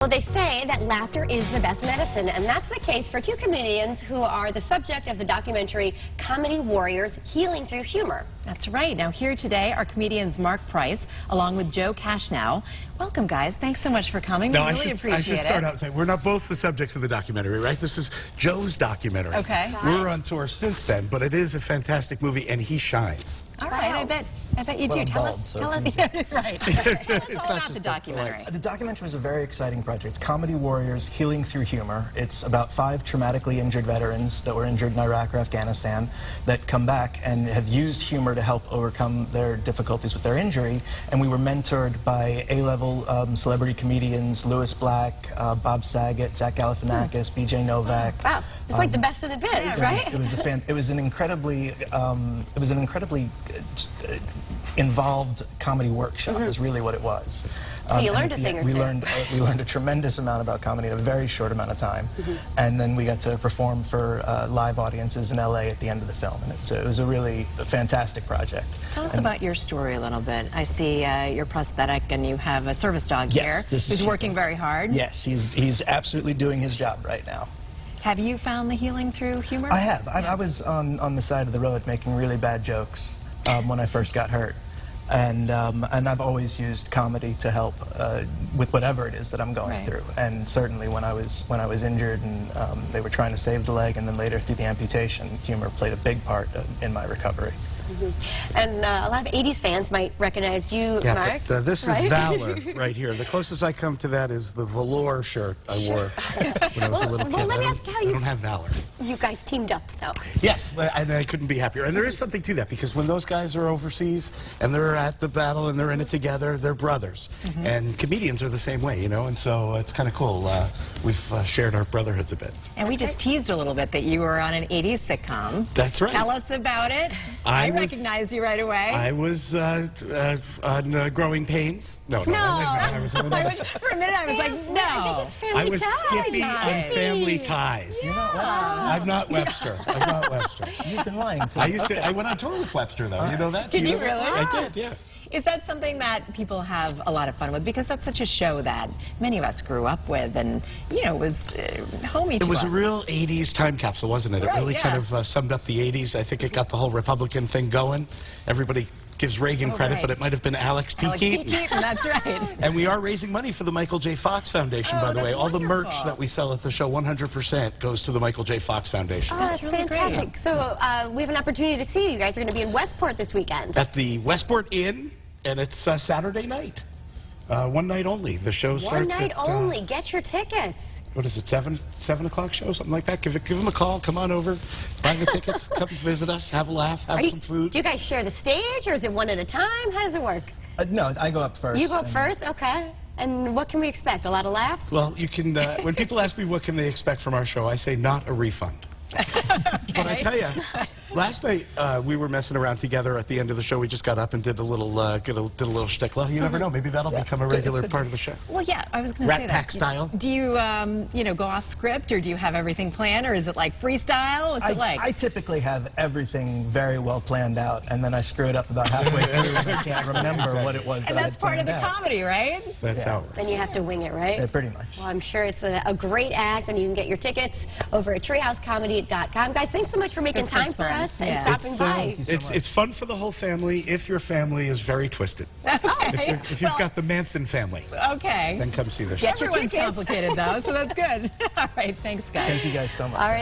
Well, they say that laughter is the best medicine, and that's the case for two comedians who are the subject of the documentary Comedy Warriors: Healing Through Humor. That's right. Now here today are comedians Mark Price along with Joe Cashnow. Welcome, guys. Thanks so much for coming. No, we really appreciate it. I should start out saying we're not both the subjects of the documentary, right? This is Joe's documentary. Okay. We're on tour since then, but it is a fantastic movie, and he shines. All right, I bet you do. Tell us right. Tell us all about the documentary. The documentary is a very exciting project. It's Comedy Warriors: Healing Through Humor. It's about 5 traumatically injured veterans that were injured in Iraq or Afghanistan that come back and have used humor to help overcome their difficulties with their injury. And we were mentored by A-level celebrity comedians: Louis Black, Bob Saget, Zach Galifianakis, BJ Novak. Wow, it's like the best of the biz, right? It was an incredibly involved comedy workshop. Is really what it was. So you learned a thing or two. We learned a tremendous amount about comedy in a very short amount of time, and then we got to perform for live audiences in LA at the end of the film, and it was a really fantastic project. Tell us about your story a little bit. I see you're prosthetic and you have a service dog here who's working very hard. Yes, he's absolutely doing his job right now. Have you found the healing through humor? I have. I was on the side of the road making really bad jokes when I first got hurt. And I've always used comedy to help with whatever it is that I'm going through. And certainly when I was injured and they were trying to save the leg, and then later through the amputation, humor played a big part in my recovery. And a lot of 80s fans might recognize you, Mark. This is Valor right here. The closest I come to that is the velour shirt I wore when I was a little kid. Well, let me ask how you... I don't have Valor. You guys teamed up, though. Yes, and I couldn't be happier. And there is something to that, because when those guys are overseas and they're at the battle and they're in it together, they're brothers. And comedians are the same way, you know, and so it's kind of cool. We've shared our brotherhoods a bit. And we just teased a little bit that you were on an 80s sitcom. That's right. Tell us about it. I recognized you right away. I was on Growing Pains. No. For a minute I was like, no. I think it's Family I was Ties. Skippy on Family Ties. Yeah. I'm not Webster. I'm not Webster. You've been lying to me. I went on tour with Webster, though. You know that? Did you really? I did, yeah. Is that something that people have a lot of fun with? Because that's such a show that many of us grew up with, and, you know, was homey to us. It was a real 80s time capsule, wasn't it? It really kind of summed up the 80s. I think it got the whole Republican thing going. Everybody gives Reagan credit, but it might have been Alex P. Keaton. That's right. And we are raising money for the Michael J. Fox Foundation, by the way. All the merch that we sell at the show, 100% goes to the Michael J. Fox Foundation. Oh, that's really fantastic. Great. So we have an opportunity to see you. You guys are going to be in Westport this weekend. At the Westport Inn, and it's Saturday night. One night only. The show starts One night only. Get your tickets. What is it, 7 o'clock show, something like that? Give them a call. Come on over. Buy the tickets. Come visit us. Have a laugh. Have some food. Do you guys share the stage, or is it one at a time? How does it work? No, I go up first. You go up first? Okay. And what can we expect? A lot of laughs? Well, you can, when people ask me what can they expect from our show, I say not a refund. But I tell you, last night we were messing around together at the end of the show. We just got up and did a little shtickla. You never know. Maybe that'll become a regular part of the show. Well, yeah, I was going to say that. Rat Pack style. Do you, you know, go off script, or do you have everything planned, or is it like freestyle? What's it like? I typically have everything very well planned out, and then I screw it up about halfway through, and I can't remember what it was. And that's part of the comedy, right? That's how it works. Then you have to wing it, right? Yeah, pretty much. Well, I'm sure it's a great act, and you can get your tickets over at TreehouseComedy.com. Guys, thanks so much for making time for us and stopping by. It's fun for the whole family if your family is very twisted. Okay. If you've got the Manson family, okay, then come see the show. Everyone's complicated, though, so that's good. All right, thanks, guys. Thank you guys so much. All right.